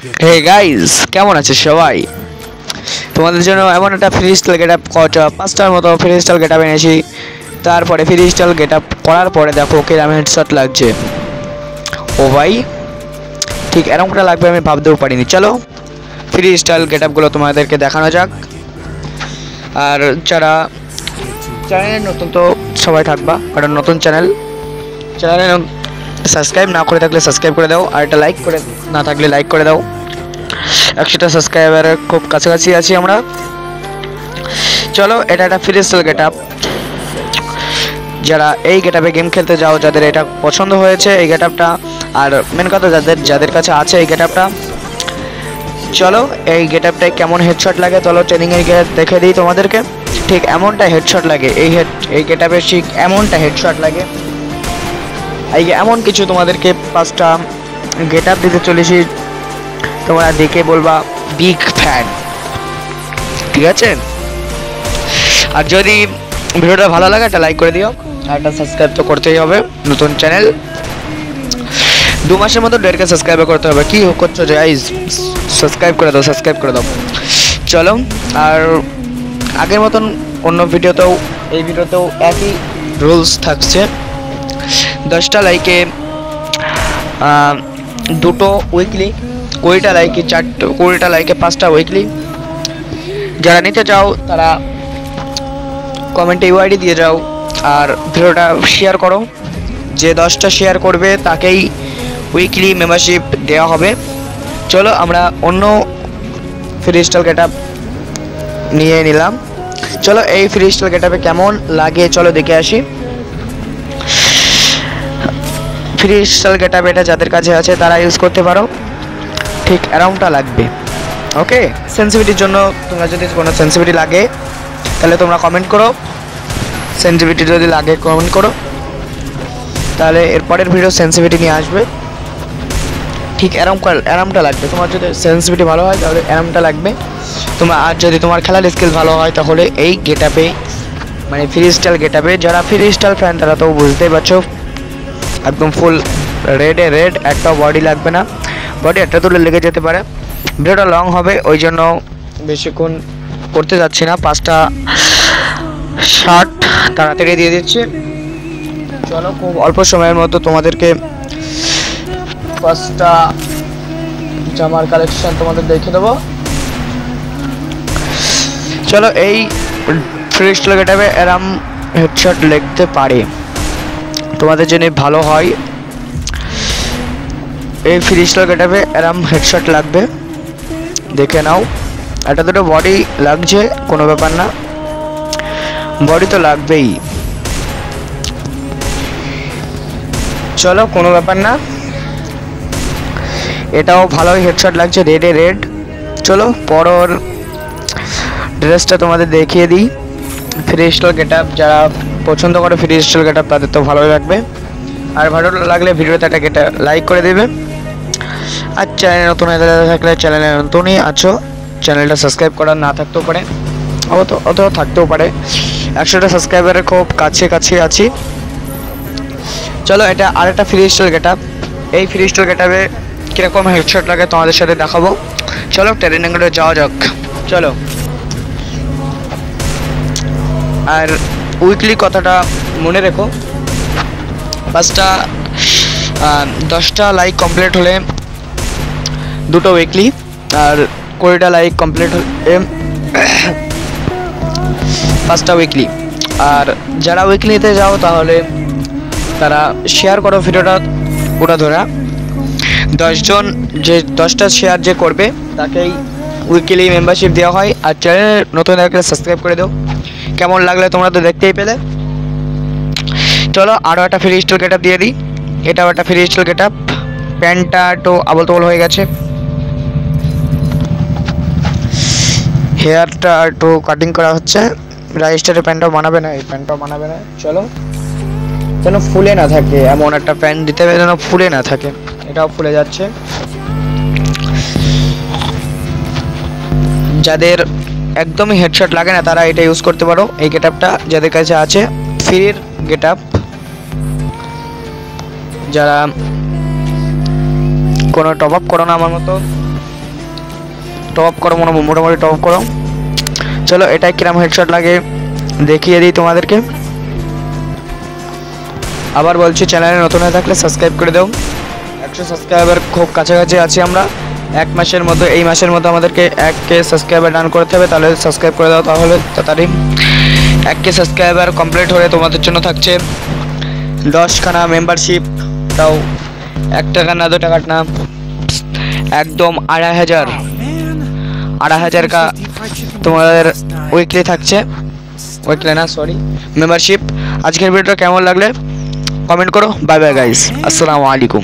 Hey guys, কেমন আছে সবাই? তোমাদের জন্য এমন একটা ফ্রি স্টাইল গেটআপ পাঁচটার মতো ফ্রি স্টাইল গেটআপ এনেছি। তারপরে ফ্রি স্টাইল গেটআপ করার পরে দেখো কিরকম হেডশট লাগছে। ও ভাই, ঠিক এরকমটা লাগবে আমি ভাবতেও পারিনি। চলো ফ্রি স্টাইল গেটআপগুলো তোমাদেরকে দেখানো যাক। আর যারা চ্যানেলে নতুন তো সবাই থাকবা, কারণ নতুন চ্যানেলে সাবস্ক্রাইব না করে থাকলে সাবস্ক্রাইব করে দাও, আর এটা লাইক করে না থাকলে লাইক করে দাও। 100টা সাবস্ক্রাইবারের খুব কাছাকাছি আছি আমরা। চলো, এটা একটা ফ্রি স্টাইল গেটআপ। যারা এই গেটআপে গেম খেলতে যাও, যাদের এটা পছন্দ হয়েছে এই গেটআপটা, আর মেন কথা যাদের কাছে আছে এই গেটআপটা, চলো এই গেটআপটায় কেমন হেডশট লাগে চলো ট্রেনিংয়ের গেট দেখে দিই তোমাদেরকে। ঠিক এমনটা হেডশট লাগে এই গেটআপে, ঠিক এমনটা হেডশট লাগে। এই এমন কিছু তোমাদেরকে 5টা গেটআপ দিতে চলেছি, তোমরা দেখে বলবা বিগ ফ্যান, ঠিক আছে? আর যদি ভিডিওটা ভালো লাগে একটা লাইক করে দিও, আর একটা সাবস্ক্রাইব তো করতেই হবে। নতুন চ্যানেল, 2 মাসের মতো 1.5K সাবস্ক্রাইব করতে হবে। কি করছো গাইস? সাবস্ক্রাইব করে দাও। চলো, আর আগের মতন অন্য ভিডিওতেও এই ভিডিওতেও একই রুলস থাকছে। 10টা লাইকে 2টো উইকলি, 20টা লাইকে 20টা লাইকে 5টা উইকলি। যারা নিতে চাও তারা কমেন্টে ইউআইডি দিয়ে যাও, আর ভিডিওটা শেয়ার করো। যে 10টা শেয়ার করবে তাকেই উইকলি মেম্বারশিপ দেওয়া হবে। চলো আমরা অন্য ফ্রি স্টাইল গেটআপ নিয়ে নিলাম। চলো এই ফ্রি স্টাইল গেটআপে কেমন লাগে চলো দেখে আসি। ফ্রি স্টাইল গেটআপ এটা যাদের কাছে আছে তারা ইউজ করতে পারো, ঠিক অ্যারাউন্ডটা লাগবে। ওকে, সেন্সিটিভিটির জন্য তোমরা যদি কোনো সেন্সিটিভিটি লাগে তাহলে তোমরা কমেন্ট করো। সেন্সিটিভিটি যদি লাগে কমেন্ট করো, তাহলে এরপরের ভিডিও সেন্সিটিভিটি নিয়ে আসবে। ঠিক অ্যারামটা লাগবে। তোমার যদি সেন্সিটিভিটি ভালো হয় তাহলে অ্যারামটা লাগবে তোমার। আর যদি তোমার খেলার স্কিল ভালো হয় তাহলে এই গেটআপে, মানে ফ্রি স্টাইল গেটআপে, যারা ফ্রি স্টাইল ফ্যান তারা তো বুঝতেই পারছো, একদম ফুল রেড, একটা বডি লাগবে না, বডি একটা তুলে লেগে যেতে পারে। ভিডিওটা লং হবে, ওই জন্য বেশিক্ষণ করতে যাচ্ছি না। 5টা শার্ট তাড়াতাড়ি দিয়ে দিচ্ছি। চলো খুব অল্প সময়ের মধ্যে তোমাদেরকে 5টা জামার কালেকশন তোমাদের দেখে দেবো। চলো, এই ফ্রি স্টাইল গেটআপে এরম হেডশট লিখতে পারে, তোমাদের জন্য ভালো হয়। এই ফ্রি স্টাইল গেটআপে এরম হেডশট লাগবে, দেখে নাও। একটা দুটো বডি লাগছে, কোনো ব্যাপার না, বডি তো লাগবেই। চলো কোনো ব্যাপার না, এটাও ভালোই হেডশট লাগছে, রেড। চলো পরের ড্রেসটা তোমাদের দেখিয়ে দিই। ফ্রি স্টাইল গেটআপ যারা পছন্দ করে ফ্রি স্টাইল গেটআপ তাদের তো ভালোই লাগবে। আর ভালো লাগলে ভিডিওতে একটা লাইক করে দেবে। আর চ্যানেলে নতুন হয়ে থাকলে চ্যানেলে নতুনই আছো, চ্যানেলটা সাবস্ক্রাইব করা না থাকতেও পারে, অত থাকতেও পারে। 100টা সাবস্ক্রাইবারের খুব কাছে আছি। চলো, এটা আরেকটা ফ্রি স্টাইল গেটআপ। এই ফ্রি স্টাইল গেটআপে কীরকম হেডশট লাগে তোমাদের সাথে দেখাবো। চলো ট্রেনিংয়ে যাওয়া যাক। চলো, আর উইকলি কথাটা মনে রেখো। 10টা লাইক কমপ্লিট হলে 2টো উইকলি, আর 20টা লাইক কমপ্লিট হলে 5টা উইকলি। আর যারা উইকলিতে যাও তাহলে তারা শেয়ার করো ভিডিওটা পুরো ধরা। 10টা শেয়ার যে করবে তাকেই উইকলি মেম্বারশিপ দেওয়া হয়। আর চ্যানেল নতুন থাকলে সাবস্ক্রাইব করে দাও। কেমন লাগলে তোমরা তো দেখতেই পেলে। চলো আরও একটা ফ্রি স্টাইল গেটআপ দিয়ে দিই। এটাও একটা ফ্রি স্টাইল গেটআপ। প্যান্টটা একটু আবল তাবল হয়ে গেছে, হেয়ারটা একটু কাটিং করা হচ্ছে। রাইস্টারের প্যান্টটাও বানাবে না, এই প্যান্টটাও বানাবে না। চলো, যেন ফুলে না থাকে এমন একটা প্যান্ট দিতে হবে যেন ফুলে না থাকে। এটাও ফুলে যাচ্ছে। যাদের একদমই হেডশট লাগে না তারা এটা ইউজ করতে পারো। এই গেটআপটা যাদের কাছে আছে, ফ্রির গেটআপ। যারা কোনো টপ আপ করো না আমার মতো, টপ করো, মোটামুটি টপ করো। চলো এটা কিরম হেডশট লাগে দেখিয়ে দিই তোমাদেরকে। আবার বলছি, চ্যানেলে নতুন হয়ে থাকলে সাবস্ক্রাইব করে দাও। 100 সাবস্ক্রাইবার খুব কাছাকাছি আছি আমরা। এই মাসের মধ্যে আমাদেরকে 1K সাবস্ক্রাইবার ডান করতে হবে, তাহলে সাবস্ক্রাইব করে দাও। তাহলে তাড়াতাড়ি 1K সাবস্ক্রাইবার কমপ্লিট হলে তোমাদের জন্য থাকছে 10খানা মেম্বারশিপ, তাও 1 টাকা না 2 টাকার না, একদম 2,500 কা তোমাদের উইকলি থাকছে, উইকলি না সরি মেম্বারশিপ। আজকের ভিডিওটা কেমন লাগলে কমেন্ট করো। বাই বাই গাইস, আসসালামু আলাইকুম।